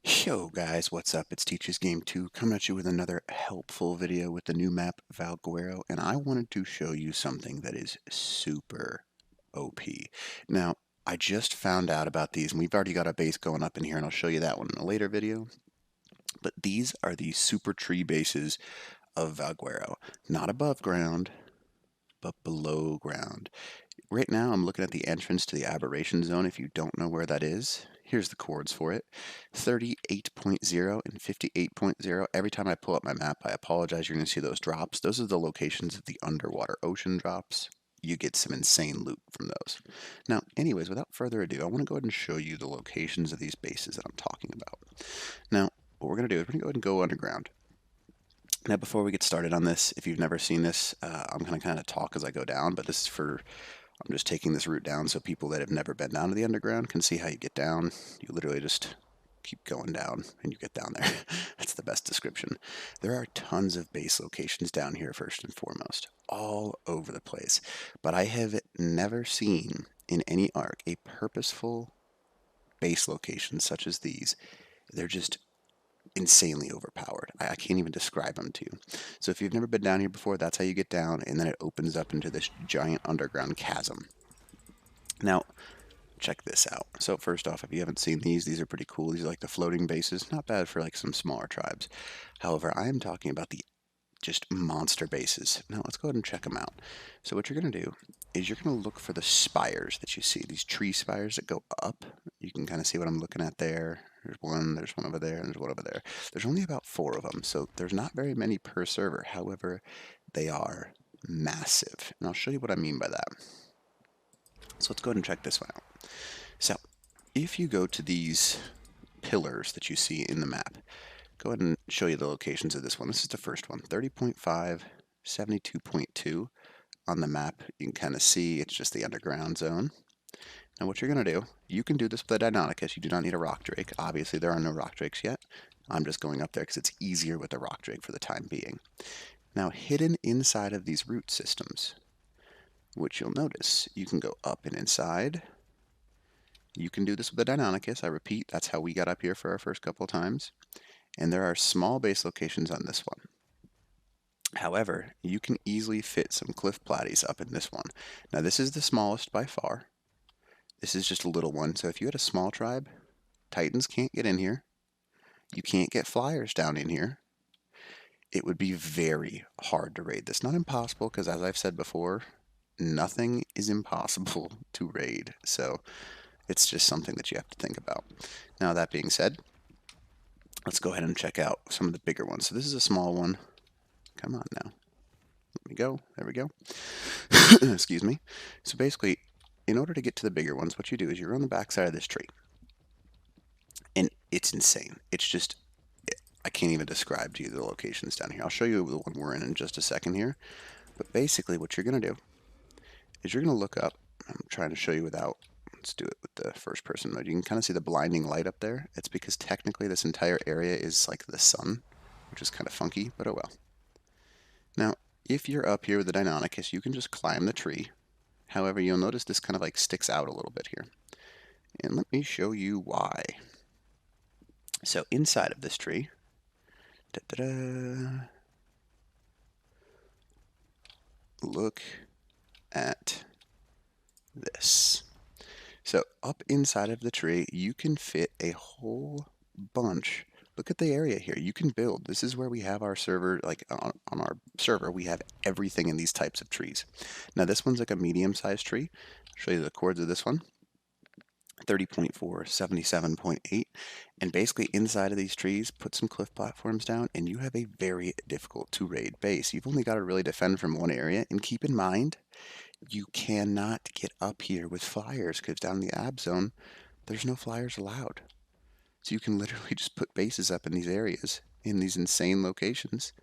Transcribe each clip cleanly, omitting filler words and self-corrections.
Yo guys, what's up? It's Teacher's Game 2 coming at you with another helpful video with the new map Valguero, and I wanted to show you something that is super OP. Now, I just found out about these, and we've already got a base going up in here, and I'll show you that one in a later video. But these are the super tree bases of Valguero. Not above ground, but below ground. Right now I'm looking at the entrance to the aberration zone. If you don't know where that is, here's the coords for it. 38.0 and 58.0. Every time I pull up my map, I apologize, you're going to see those drops. Those are the locations of the underwater ocean drops. You get some insane loot from those. Now, anyways, without further ado, I want to go ahead and show you the locations of these bases that I'm talking about. Now, what we're going to do is we're going to go ahead and go underground. Now, before we get started on this, if you've never seen this, I'm going to kind of talk as I go down, but this is for I'm just taking this route down so people that have never been down to the underground can see how you get down. You literally just keep going down and you get down there. That's the best description. There are tons of base locations down here, first and foremost, all over the place. But I have never seen in any arc a purposeful base location such as these. They're just insanely overpowered. I can't even describe them to you. So if you've never been down here before, that's how you get down, and then it opens up into this giant underground chasm. Now, check this out. So first off, if you haven't seen these are pretty cool. These are like the floating bases. Not bad for like some smaller tribes. However, I am talking about the just monster bases. Now let's go ahead and check them out. So what you're going to do is you're going to look for the spires that you see, these tree spires that go up. You can kind of see what I'm looking at there. There's one over there, and there's one over there. There's only about 4 of them, so there's not very many per server. However, they are massive, and I'll show you what I mean by that. So let's go ahead and check this one out. So if you go to these pillars that you see in the map, go ahead and show you the locations of this one. This is the first one, 30.5, 72.2 on the map. You can kind of see it's just the underground zone. Now what you're going to do, you can do this with a Deinonychus. You do not need a rock drake. Obviously there are no rock drakes yet. I'm just going up there because it's easier with a rock drake for the time being. Now hidden inside of these root systems, which you'll notice, you can go up and inside. You can do this with a Deinonychus. I repeat, that's how we got up here for our first couple of times. And there are small base locations on this one. However, you can easily fit some cliff platies up in this one. Now this is the smallest by far. This is just a little one, so if you had a small tribe, Titans can't get in here. You can't get flyers down in here. It would be very hard to raid this. Not impossible, because as I've said before, nothing is impossible to raid. So it's just something that you have to think about. Now that being said, let's go ahead and check out some of the bigger ones. So this is a small one. Come on now. Let me go. There we go. Excuse me. So basically, in order to get to the bigger ones, what you do is you're on the back side of this tree. And it's insane. It's just, I can't even describe to you the locations down here. I'll show you the one we're in just a second here. But basically what you're going to do is you're going to look up. I'm trying to show you without, let's do it with the first person mode. You can kind of see the blinding light up there. It's because technically this entire area is like the sun, which is kind of funky, but oh well. Now, if you're up here with the Deinonychus, you can just climb the tree. However, you'll notice this kind of like sticks out a little bit here. And let me show you why. So inside of this tree, look at this. So up inside of the tree, you can fit a whole bunch. Look at the area here. You can build. This is where we have our server, like on our server, we have everything in these types of trees. Now this one's like a medium-sized tree. I'll show you the chords of this one. 30.4, 77.8, and basically inside of these trees, put some cliff platforms down, and you have a very difficult to raid base. You've only got to really defend from one area, and keep in mind, you cannot get up here with flyers, because down in the ab zone, there's no flyers allowed. So you can literally just put bases up in these areas, in these insane locations,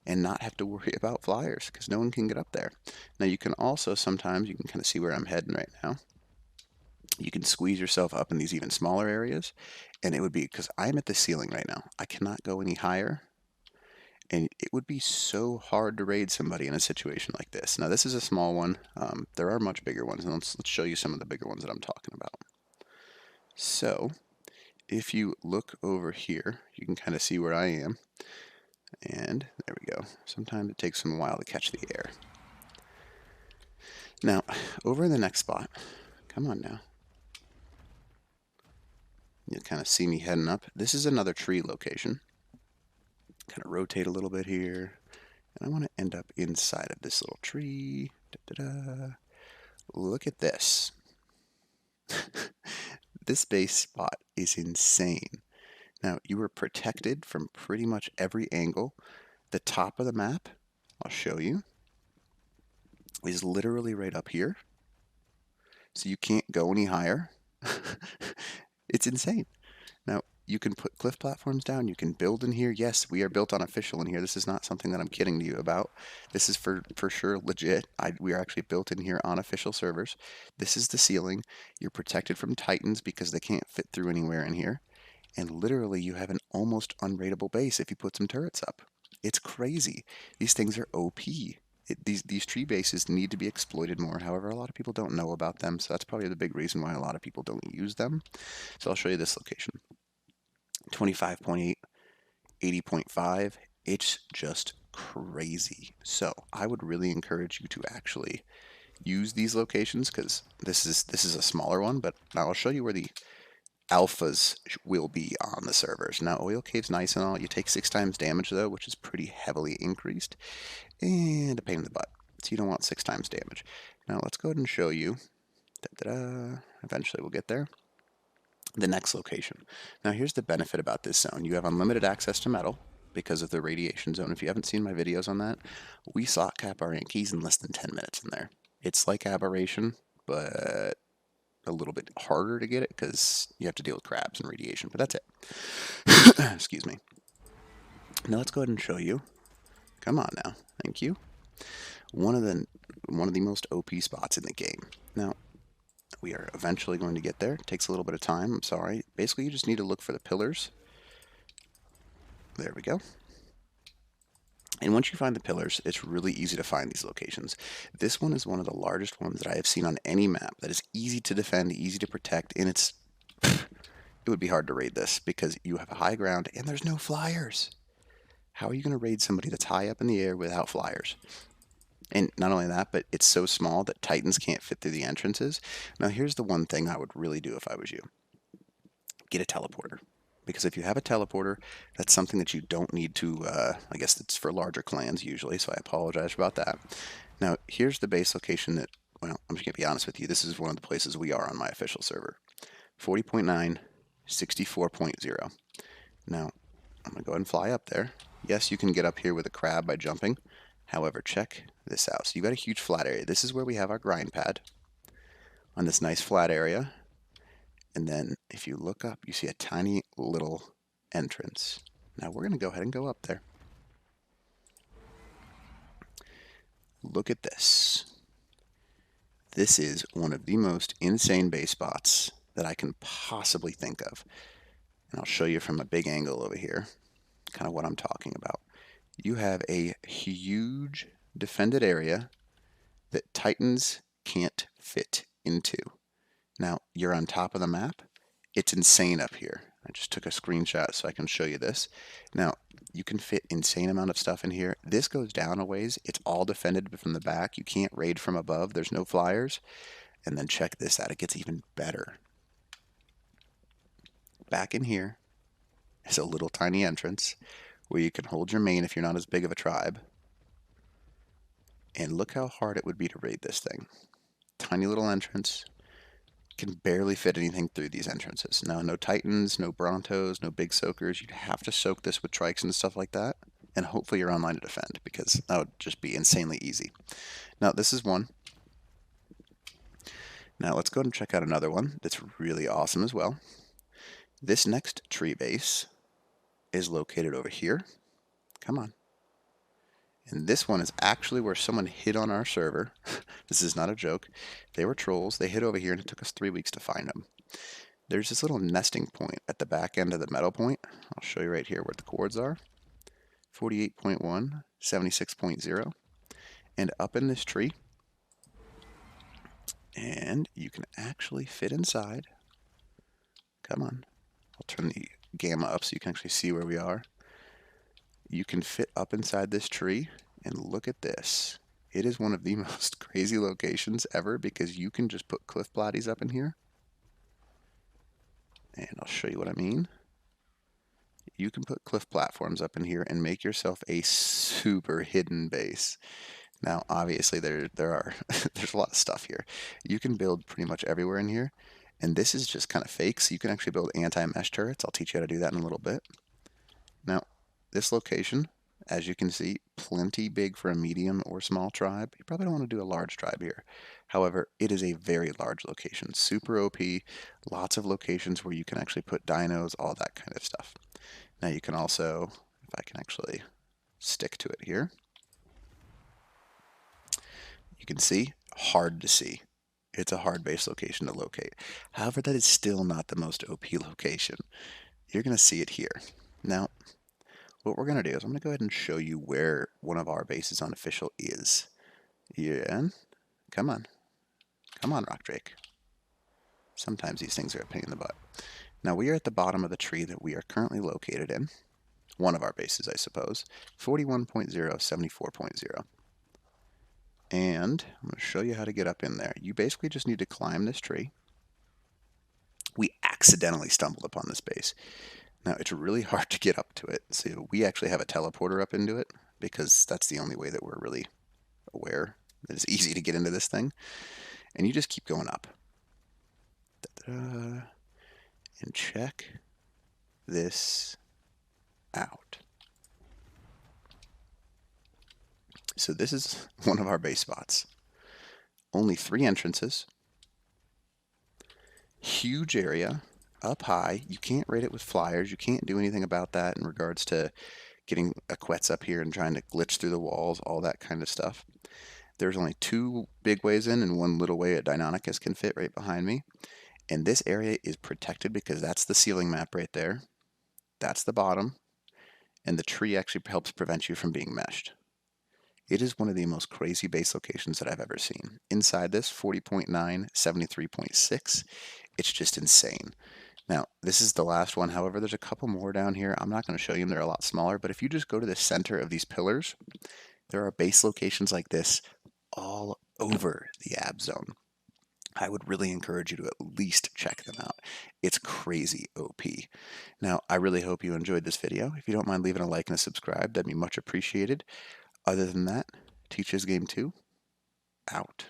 and not have to worry about flyers, because no one can get up there. Now you can also sometimes, you can kind of see where I'm heading right now, you can squeeze yourself up in these even smaller areas, and it would be, because I'm at the ceiling right now, I cannot go any higher, and it would be so hard to raid somebody in a situation like this. Now this is a small one. There are much bigger ones, and let's show you some of the bigger ones that I'm talking about. So if you look over here, you can kind of see where I am. And there we go. Sometimes it takes them a while to catch the air. Now, over in the next spot, come on now. You kind of see me heading up. This is another tree location. Kind of rotate a little bit here. And I want to end up inside of this little tree. Da-da-da. Look at this. This base spot is insane. Now, you are protected from pretty much every angle. The top of the map, I'll show you, is literally right up here. So you can't go any higher. It's insane. Now, you can put cliff platforms down. You can build in here. Yes, we are built on official in here. This is not something that I'm kidding to you about. This is for sure legit. We are actually built in here on official servers. This is the ceiling. You're protected from titans because they can't fit through anywhere in here. And literally, you have an almost unraidable base if you put some turrets up. It's crazy. These things are OP. These tree bases need to be exploited more. However, a lot of people don't know about them, so that's probably the big reason why a lot of people don't use them. So I'll show you this location. 25.8, 80.5. It's just crazy. So I would really encourage you to actually use these locations because this is a smaller one, but now I'll show you where the alphas will be on the servers. Now, Oil Cave's nice and all. You take 6 times damage, though, which is pretty heavily increased, and a pain in the butt. So you don't want 6 times damage. Now, let's go ahead and show you. Da-da-da. Eventually, we'll get there. The next location. Now, here's the benefit about this zone. You have unlimited access to metal because of the radiation zone. If you haven't seen my videos on that, we slot cap our Yankees in less than 10 minutes in there. It's like Aberration, but a little bit harder to get it because you have to deal with crabs and radiation, but that's it. Excuse me. Now let's go ahead and show you. Come on now. Thank you. One of the most OP spots in the game. Now, we are eventually going to get there. It takes a little bit of time. I'm sorry. Basically, you just need to look for the pillars. There we go. And once you find the pillars, it's really easy to find these locations. This one is one of the largest ones that I have seen on any map that is easy to defend, easy to protect, and it would be hard to raid this because you have a high ground and there's no flyers. How are you going to raid somebody that's high up in the air without flyers? And not only that, but it's so small that titans can't fit through the entrances. Now, here's the one thing I would really do if I was you. Get a teleporter. Because if you have a teleporter, that's something that you don't need to, I guess it's for larger clans usually, so I apologize about that. Now, here's the base location that, well, I'm just going to be honest with you. This is one of the places we are on my official server. 40.9, 64.0. Now, I'm going to go ahead and fly up there. Yes, you can get up here with a crab by jumping. However, check this out. So you got a huge flat area. This is where we have our grind pad on this nice flat area. And then if you look up, you see a tiny little entrance. Now we're going to go ahead and go up there. Look at this. This is one of the most insane base spots that I can possibly think of. And I'll show you from a big angle over here, kind of what I'm talking about. You have a huge defended area that titans can't fit into. Now, you're on top of the map. It's insane up here. I just took a screenshot so I can show you this. Now, you can fit insane amount of stuff in here. This goes down a ways. It's all defended from the back. You can't raid from above. There's no flyers. And then check this out. It gets even better. Back in here is a little tiny entrance where you can hold your main if you're not as big of a tribe. And look how hard it would be to raid this thing. Tiny little entrance. Can barely fit anything through these entrances. Now, no titans, no brontos, no big soakers. You'd have to soak this with trikes and stuff like that. And hopefully you're online to defend because that would just be insanely easy. Now, this is one. Now, let's go ahead and check out another one that's really awesome as well. This next tree base is located over here. Come on. And this one is actually where someone hid on our server. This is not a joke. They were trolls. They hid over here and it took us 3 weeks to find them. There's this little nesting point at the back end of the metal point. I'll show you right here where the cords are. 48.1, 76.0. And up in this tree. And you can actually fit inside Come on. I'll turn the gamma up so you can actually see where we are. You can fit up inside this tree, and look at this. It is one of the most crazy locations ever because you can just put cliff blatties up in here. And I'll show you what I mean. You can put cliff platforms up in here and make yourself a super hidden base. Now, obviously, there are there's a lot of stuff here. You can build pretty much everywhere in here, and this is just kind of fake, so you can actually build anti-mesh turrets. I'll teach you how to do that in a little bit. Now, this location, as you can see, plenty big for a medium or small tribe. You probably don't want to do a large tribe here. However, it is a very large location, super OP, lots of locations where you can actually put dinos, all that kind of stuff. Now you can also, if I can actually stick to it here, you can see, hard to see. It's a hard base location to locate. However, that is still not the most OP location. You're going to see it here. Now, what we're going to do is I'm going to go ahead and show you where one of our bases on official is. Yeah, come on. Come on, Rock Drake. Sometimes these things are a pain in the butt. Now we are at the bottom of the tree that we are currently located in. One of our bases, I suppose. 41.0, 74.0. And I'm going to show you how to get up in there. You basically just need to climb this tree. We accidentally stumbled upon this base. Now, it's really hard to get up to it, so we actually have a teleporter up into it because that's the only way that we're really aware that it's easy to get into this thing. And you just keep going up. And check this out. So this is one of our base spots. Only 3 entrances. Huge area. Up high. You can't raid it with flyers. You can't do anything about that in regards to getting equets up here and trying to glitch through the walls, all that kind of stuff. There's only 2 big ways in and 1 little way a Deinonychus can fit right behind me. And this area is protected because that's the ceiling map right there. That's the bottom. And the tree actually helps prevent you from being meshed. It is one of the most crazy base locations that I've ever seen. Inside this, 40.9, 73.6. It's just insane. Now, this is the last one. However, there's a couple more down here. I'm not going to show you them. They're a lot smaller. But if you just go to the center of these pillars, there are base locations like this all over the ab zone. I would really encourage you to at least check them out. It's crazy OP. Now, I really hope you enjoyed this video. If you don't mind leaving a like and a subscribe, that'd be much appreciated. Other than that, Teach His Game 2, out.